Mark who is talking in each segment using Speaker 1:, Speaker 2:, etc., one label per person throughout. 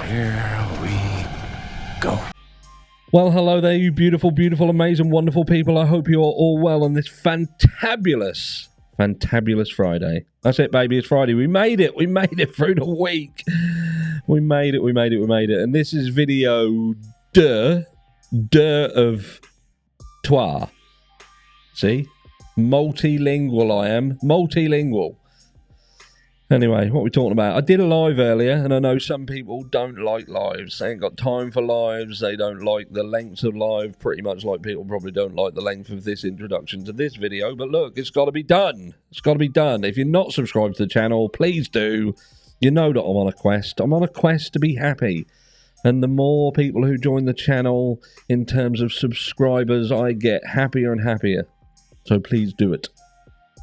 Speaker 1: Here we go.
Speaker 2: Well, hello there, you beautiful, beautiful, amazing, wonderful people. I hope you are all well on this fantabulous Friday. That's it, baby. It's Friday. We made it. We made it through the week. We made it. And this is video deux of trois. See? Multilingual I am. Multilingual. Anyway, what are we talking about? I did a live earlier, and I know some people don't like lives. They ain't got time for lives. They don't like the length of live, pretty much like people probably don't like the length of this introduction to this video. But look, it's got to be done. It's got to be done. If you're not subscribed to the channel, please do. You know that I'm on a quest. I'm on a quest to be happy. And the more people who join the channel in terms of subscribers, I get happier and happier. So please do it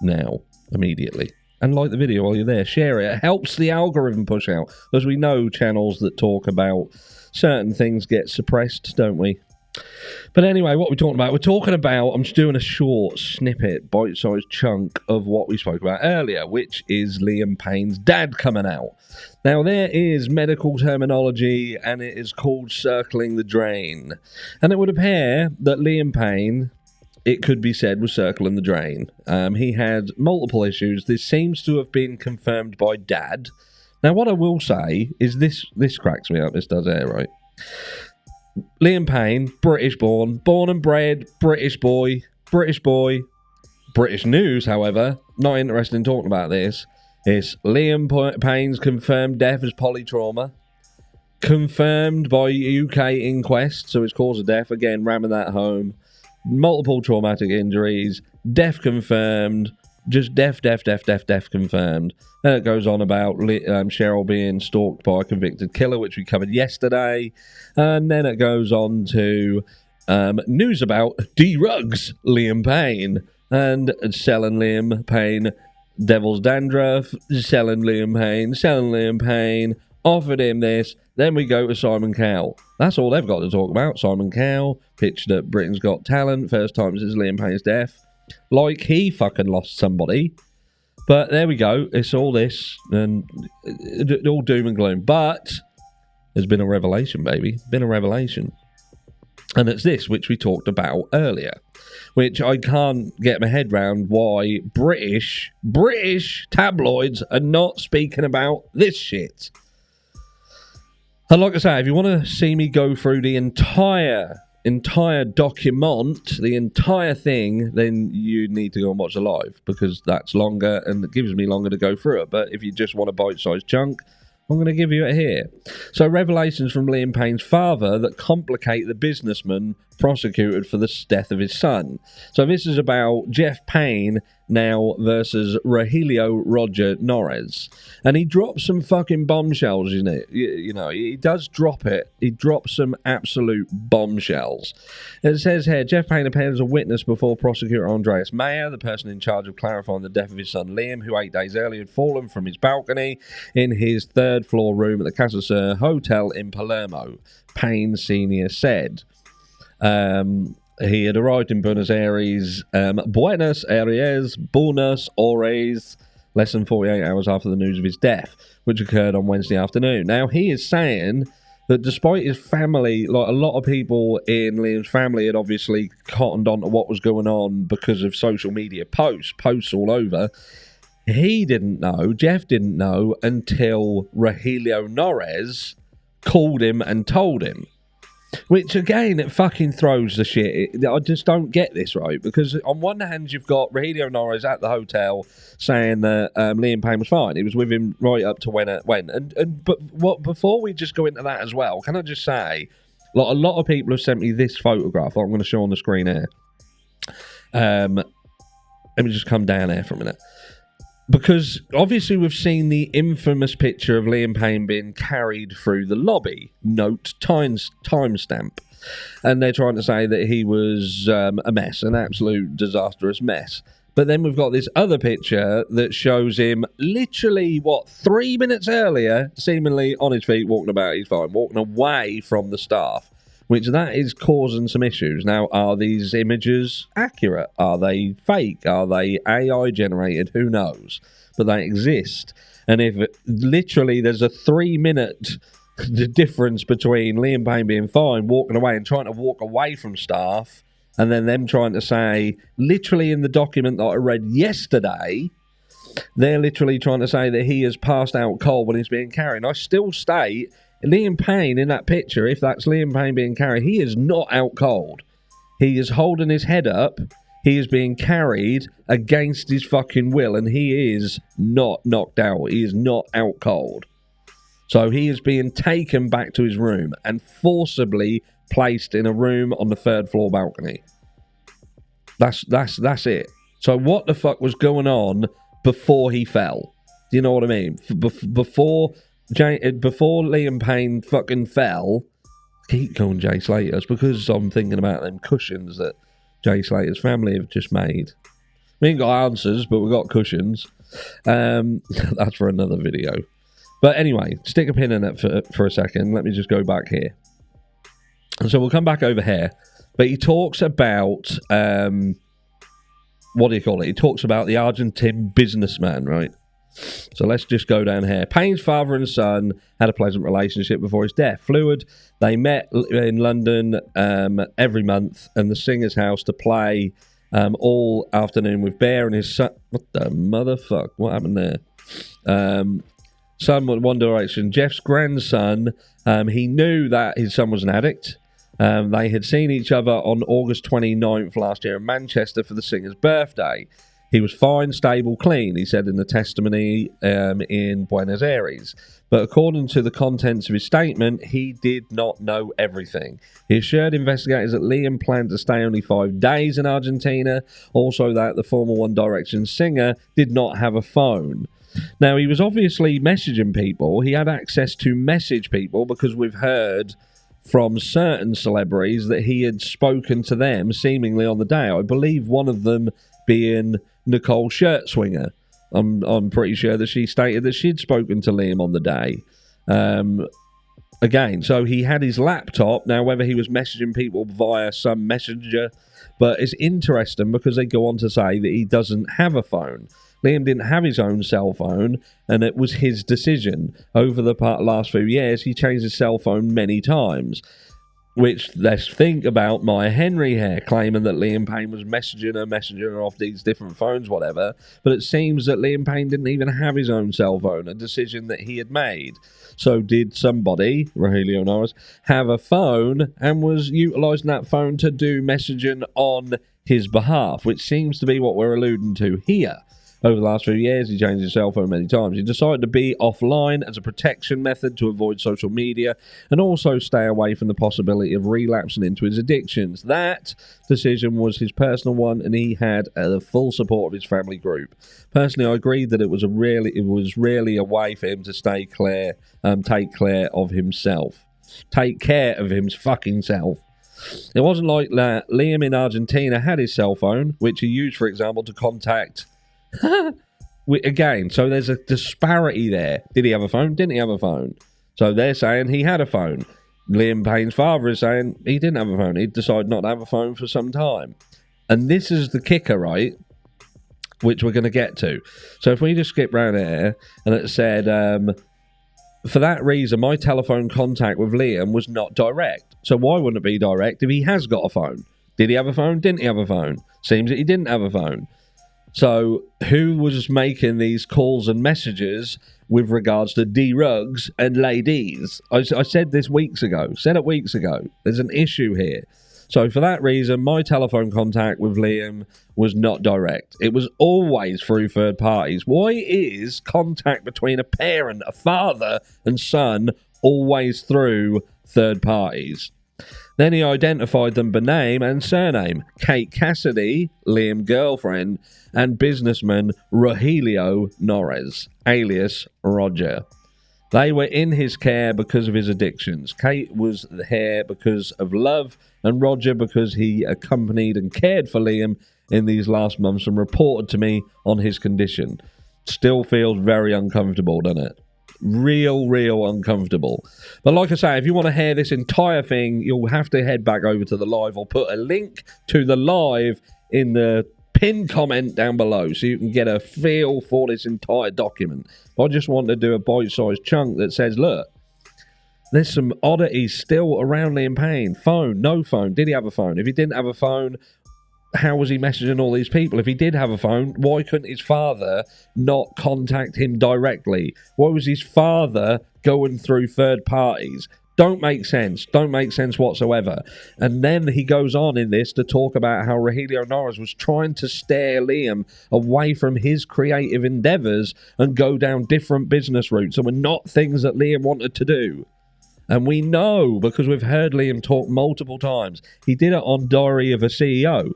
Speaker 2: now, immediately. And like the video while you're there. Share it. It helps the algorithm push out. As we know, channels that talk about certain things get suppressed, don't we? But anyway, what we're talking about? We're talking about, I'm just doing a short snippet, bite-sized chunk of what we spoke about earlier, which is Liam Payne's dad coming out. Now, there is medical terminology, and it is called circling the drain. And it would appear that Liam Payne, it could be said, was circling the drain. He had multiple issues. This seems to have been confirmed by Dad. Now, what I will say is this cracks me up. This does air, right? Liam Payne, British born and bred, British boy. British news, however, not interested in talking about this. It's Liam Payne's confirmed death as polytrauma. Confirmed by UK inquest, so it's cause of death. Again, ramming that home. Multiple traumatic injuries, death confirmed, just death confirmed. Then it goes on about Cheryl being stalked by a convicted killer, which we covered yesterday. And then it goes on to news about drugs Liam Payne and selling Liam Payne devil's dandruff, selling Liam Payne, offered him this. Then we go to Simon Cowell. That's all they've got to talk about. Simon Cowell, pitched at Britain's Got Talent, first time since Liam Payne's death. Like he fucking lost somebody. But there we go. It's all this, and all doom and gloom. But there's been a revelation, baby. Been a revelation. And it's this, which we talked about earlier. Which I can't get my head round why British tabloids are not speaking about this shit. And like I say, if you want to see me go through the entire document, the entire thing, then you need to go and watch the live, because that's longer and it gives me longer to go through it. But if you just want a bite-sized chunk, I'm going to give you it here. So, revelations from Liam Payne's father that complicate the businessman prosecuted for the death of his son. So this is about Jeff Payne now versus Rogelio Nores. And he drops some fucking bombshells, isn't it? You know, he does drop it. He drops some absolute bombshells. It says here, Jeff Payne appeared as a witness before prosecutor Andreas Mayer, the person in charge of clarifying the death of his son Liam, who 8 days earlier had fallen from his balcony in his third-floor room at the Casa Sur Hotel in Palermo, Payne Sr. said. He had arrived in Buenos Aires, less than 48 hours after the news of his death, which occurred on Wednesday afternoon. Now, he is saying that despite his family, like a lot of people in Liam's family had obviously cottoned on to what was going on because of social media posts all over, he didn't know, Jeff didn't know, until Rogelio Nores called him and told him. Which, again, it fucking throws the shit. I just don't get this, right? Because on one hand, you've got Rogelio Nores at the hotel saying that Liam Payne was fine. He was with him right up to when it went. But before we just go into that as well, can I just say, like, a lot of people have sent me this photograph I'm going to show on the screen here. Let me just come down here for a minute. Because obviously we've seen the infamous picture of Liam Payne being carried through the lobby. Note timestamp. And they're trying to say that he was a mess, an absolute disastrous mess. But then we've got this other picture that shows him literally, 3 minutes earlier, seemingly on his feet, walking about, he's fine, walking away from the staff. Which that is causing some issues. Now, are these images accurate? Are they fake? Are they AI generated? Who knows? But they exist. And if literally there's a 3 minute the difference between Liam Payne being fine, walking away and trying to walk away from staff, and then them trying to say, literally in the document that I read yesterday, they're literally trying to say that he has passed out cold when he's being carried. And I still state, Liam Payne in that picture, if that's Liam Payne being carried, he is not out cold. He is holding his head up. He is being carried against his fucking will, and he is not knocked out. He is not out cold. So he is being taken back to his room and forcibly placed in a room on the 3rd floor balcony. That's it. So what the fuck was going on before he fell? Do you know what I mean? Before Liam Payne fucking fell, keep going Jay Slater. It's because I'm thinking about them cushions that Jay Slater's family have just made. We ain't got answers, but we got cushions. That's for another video. But anyway, stick a pin in it for a second. Let me just go back here. So we'll come back over here. But he talks about, what do you call it? He talks about the Argentine businessman, right? So let's just go down here. Payne's father and son had a pleasant relationship before his death. Fluid, they met in London every month in the singer's house to play all afternoon with Bear and his son. What the motherfuck? What happened there? Son with One Direction. Jeff's grandson, he knew that his son was an addict. They had seen each other on August 29th last year in Manchester for the singer's birthday. He was fine, stable, clean, he said in the testimony in Buenos Aires. But according to the contents of his statement, he did not know everything. He assured investigators that Liam planned to stay only 5 days in Argentina, also that the former One Direction singer did not have a phone. Now, he was obviously messaging people. He had access to message people because we've heard from certain celebrities that he had spoken to them seemingly on the day. I believe one of them being Nicole Shirtswinger. I'm pretty sure that she stated that she'd spoken to Liam on the day. Again, so he had his laptop. Now, whether he was messaging people via some messenger, but it's interesting because they go on to say that he doesn't have a phone. Liam didn't have his own cell phone, and it was his decision. Over the last few years, he changed his cell phone many times. Which, let's think about Maya Henry here, claiming that Liam Payne was messaging her off these different phones, whatever. But it seems that Liam Payne didn't even have his own cell phone, a decision that he had made. So did somebody, Rogelio Nores, have a phone and was utilising that phone to do messaging on his behalf, which seems to be what we're alluding to here. Over the last few years, he changed his cell phone many times. He decided to be offline as a protection method to avoid social media and also stay away from the possibility of relapsing into his addictions. That decision was his personal one, and he had the full support of his family group. Personally, I agreed that it was really a way for him to stay clear, take care of himself. Take care of his fucking self. It wasn't like that. Liam in Argentina had his cell phone, which he used, for example, to contact... Again, so there's a disparity there. Did he have a phone? Didn't he have a phone? So they're saying he had a phone. Liam Payne's father is saying he didn't have a phone. He decided not to have a phone for some time. And this is the kicker, right? Which we're going to get to. So if we just skip round here, and it said, for that reason, my telephone contact with Liam was not direct. So why wouldn't it be direct if he has got a phone? Did he have a phone? Didn't he have a phone? Seems that he didn't have a phone. So, who was making these calls and messages with regards to drugs and ladies? I said this weeks ago. Said it weeks ago. There's an issue here. So, for that reason, my telephone contact with Liam was not direct. It was always through third parties. Why is contact between a parent, a father and son, always through third parties? Then he identified them by name and surname. Kate Cassidy, Liam girlfriend, and businessman Rogelio Nores, alias Roger. They were in his care because of his addictions. Kate was there because of love, and Roger because he accompanied and cared for Liam in these last months and reported to me on his condition. Still feels very uncomfortable, doesn't it? Real uncomfortable. But like I say, if you want to hear this entire thing, you'll have to head back over to the live. I'll put a link to the live in the pinned comment down below so you can get a feel for this entire document. I just want to do a bite-sized chunk that says, look, There's some oddities still around Liam Payne. Phone, no phone. Did he have a phone? If he didn't have a phone, how was he messaging all these people? If he did have a phone, why couldn't his father not contact him directly? Why was his father going through third parties? Don't make sense. Don't make sense whatsoever. And then he goes on in this to talk about how Rogelio Nores was trying to steer Liam away from his creative endeavours and go down different business routes that were not things that Liam wanted to do. And we know, because we've heard Liam talk multiple times, he did it on Diary of a CEO.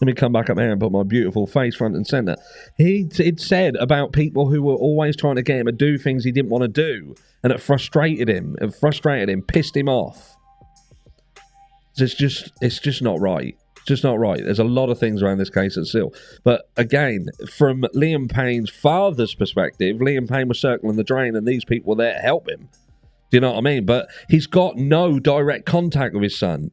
Speaker 2: Let me come back up here and put my beautiful face front and centre. He'd said about people who were always trying to get him to do things he didn't want to do. And it frustrated him. Pissed him off. It's just not right. It's just not right. There's a lot of things around this case that's still. But again, from Liam Payne's father's perspective, Liam Payne was circling the drain and these people were there to help him. Do you know what I mean? But he's got no direct contact with his son.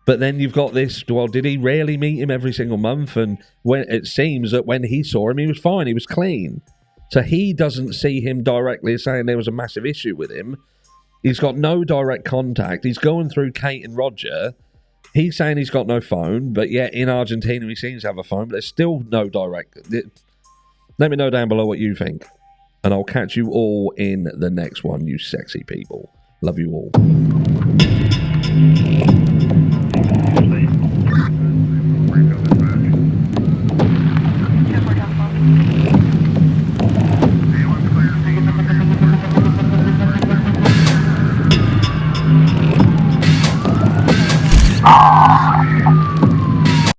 Speaker 2: But then you've got this, well, did he really meet him every single month? And when it seems that when he saw him, he was fine. He was clean. So he doesn't see him directly as saying there was a massive issue with him. He's got no direct contact. He's going through Kate and Roger. He's saying he's got no phone, but yet in Argentina he seems to have a phone, but there's still no direct. Let me know down below what you think. And I'll catch you all in the next one, you sexy people. Love you all.